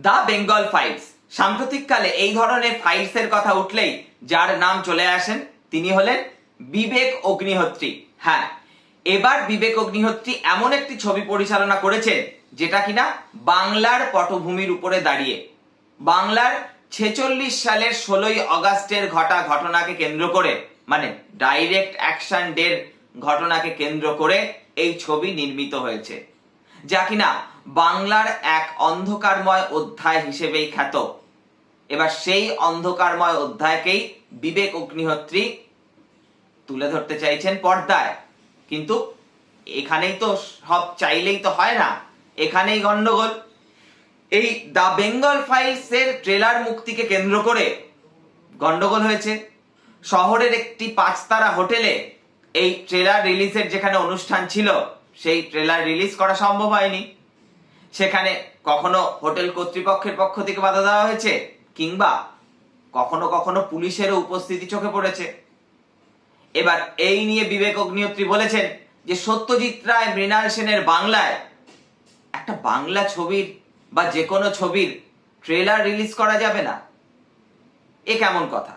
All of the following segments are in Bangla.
The Bengal files. সাম্প্রতিককালে এই ধরনের ফাইলসের কথা উঠলেই যার নাম চলে আসেন তিনি হলেন বিবেক অগ্নিহোত্রী। হ্যাঁ, এবার বিবেক অগ্নিহোত্রী এমন একটি ছবি পরিচালনা করেছেন যেটা কিনা বাংলার পটভূমির উপরে দাঁড়িয়ে বাংলার 46 সালের 16ই অগাস্টের ঘটনাকে কেন্দ্র করে, মানে ডাইরেক্ট অ্যাকশন ডের ঘটনাকে কেন্দ্র করে এই ছবি নির্মিত হয়েছে, যা কিনা বাংলার এক অন্ধকারময় অধ্যায় হিসেবেই খ্যাত। এবার সেই অন্ধকারময় অধ্যায়কেই বিবেক অগ্নিহোত্রী তুলে ধরতে চাইছেন পর্দায়। কিন্তু এখানেই তো সব চাইলেই তো হয় না, এখানেই গন্ডগোল। এই দ্য বেঙ্গল ফাইলস এর ট্রেলার মুক্তিকে কেন্দ্র করে গন্ডগোল হয়েছে। শহরের একটি 5 তারা হোটেলে এই ট্রেলার রিলিজের যেখানে অনুষ্ঠান ছিল, সেই ট্রেলার রিলিজ করা সম্ভব হয়নি। সেখানে কখনো হোটেল কর্তৃপক্ষের পক্ষ থেকে বাধা দেওয়া হয়েছে, কিংবা কখনো কখনো পুলিশেরও উপস্থিতি চোখে পড়েছে। এবার এই নিয়ে বিবেক অগ্নিহোত্রী বলেছেন যে সত্যজিৎ রায়, মৃণাল সেনের বাংলায় একটা বাংলা ছবির বা যে কোনো ছবির ট্রেলার রিলিজ করা যাবে না, এ কেমন কথা।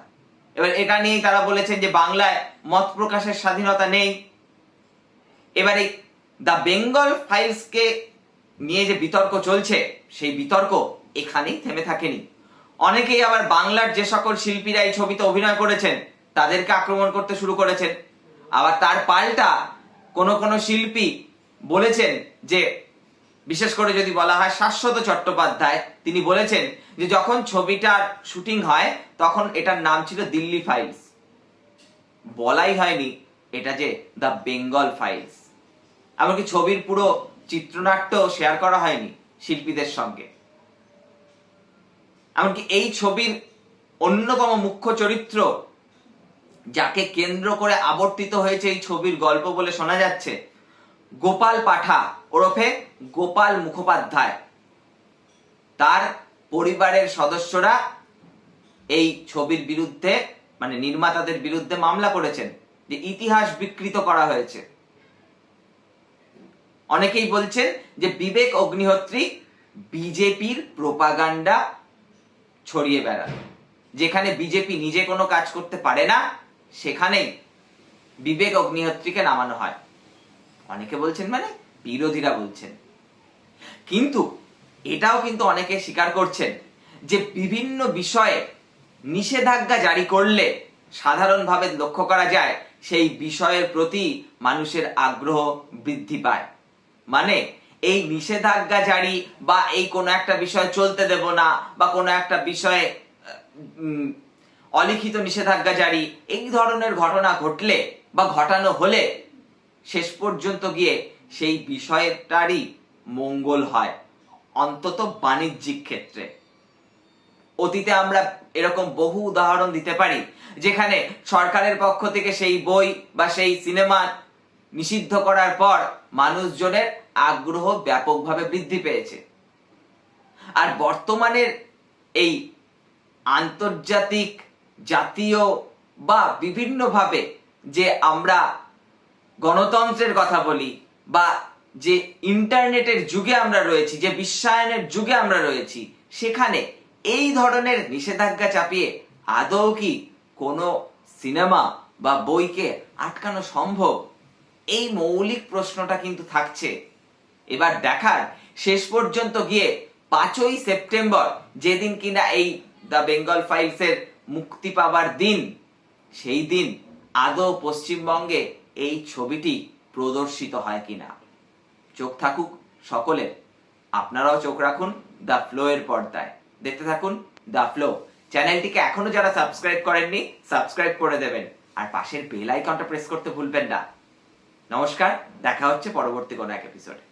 এবার এটা নিয়েই তারা বলেছেন যে বাংলায় মত প্রকাশের স্বাধীনতা নেই। এবার এই দ্য বেঙ্গল ফাইলসকে নিয়ে যে বিতর্ক চলছে, সেই বিতর্ক এখানেই থেমে থাকেনি। অনেকেই আবার বাংলার যে সকল শিল্পীরা এই ছবিতে অভিনয় করেছেন তাদেরকে আক্রমণ করতে শুরু করেছেন। আবার তার পাল্টা কোন শিল্পী বলেছেন যে, বিশেষ করে যদি বলা হয় শাশ্বত চট্টোপাধ্যায়, তিনি বলেছেন যে যখন ছবিটার শুটিং হয় তখন এটার নাম ছিল দিল্লি ফাইলস, বলাই হয়নি এটা যে দ্য বেঙ্গল ফাইলস। এমনকি ছবির পুরো চিত্রনাট্য শেয়ার করা হয়নি শিল্পীদের সঙ্গে। এমনকি এই ছবির অন্যতম মুখ্য চরিত্র, যাকে কেন্দ্র করে আবর্তিত হয়েছে এই ছবির গল্প বলে শোনা যাচ্ছে, গোপাল পাঠা ওরফে গোপাল মুখোপাধ্যায়, তার পরিবারের সদস্যরা এই ছবির বিরুদ্ধে, মানে নির্মাতাদের বিরুদ্ধে মামলা করেছেন যে ইতিহাস বিকৃত করা হয়েছে। অনেকেই বলছেন যে বিবেক অগ্নিহোত্রী বিজেপির প্রোপাগান্ডা ছড়িয়ে বেড়ান। যেখানে বিজেপি নিজে কোনো কাজ করতে পারে না, সেখানেই বিবেক অগ্নিহোত্রীকে নামানো হয়। অনেকে বলছেন, মানে বিরোধীরা বলছেন। কিন্তু এটাও কিন্তু অনেকে স্বীকার করছেন যে বিভিন্ন বিষয়ে নিষেধাজ্ঞা জারি করলে সাধারণভাবে লক্ষ্য করা যায় সেই বিষয়ের প্রতি মানুষের আগ্রহ বৃদ্ধি পায়। মানে এই নিষেধাজ্ঞা জারি বা এই কোনো একটা বিষয় চলতে দেব না বা কোনো একটা বিষয়ে অলিখিত নিষেধাজ্ঞা জারি, এই ধরনের ঘটনা ঘটলে বা ঘটানো হলে শেষ পর্যন্ত গিয়ে সেই বিষয়টারই মঙ্গল হয়, অন্তত বাণিজ্যিক ক্ষেত্রে। অতীতে আমরা এরকম বহু উদাহরণ দিতে পারি যেখানে সরকারের পক্ষ থেকে সেই বই বা সেই সিনেমা নিষিদ্ধ করার পর মানুষজনের আগ্রহ ব্যাপকভাবে বৃদ্ধি পেয়েছে। আর বর্তমানের এই আন্তর্জাতিক, জাতীয় বা বিভিন্নভাবে যে আমরা গণতন্ত্রের কথা বলি বা যে ইন্টারনেটের যুগে আমরা রয়েছি, যে বিশ্বায়নের যুগে আমরা রয়েছি, সেখানে এই ধরনের নিষেধাজ্ঞা চাপিয়ে আদৌ কি কোনো সিনেমা বা বইকে আটকানো সম্ভব? এই মৌলিক প্রশ্নটা কিন্তু থাকছে। এবার দেখার শেষ পর্যন্ত গিয়ে 5ই সেপ্টেম্বর, যেদিন কিনা এই দ্য বেঙ্গল ফাইলস এর মুক্তি পাবার দিন, সেই দিন আদৌ পশ্চিমবঙ্গে এই ছবিটি প্রদর্শিত হয় কিনা। চোখ থাকুক সকলের, আপনারাও চোখ রাখুন দ্য ফ্লো এর পর্দায়। দেখতে থাকুন দ্য ফ্লো। চ্যানেলটিকে এখনো যারা সাবস্ক্রাইব করেননি, সাবস্ক্রাইব করে দেবেন আর পাশের বেল আইকনটা প্রেস করতে ভুলবেন না। নমস্কার, দেখা হচ্ছে পরবর্তী কোনো এক এপিসোডে।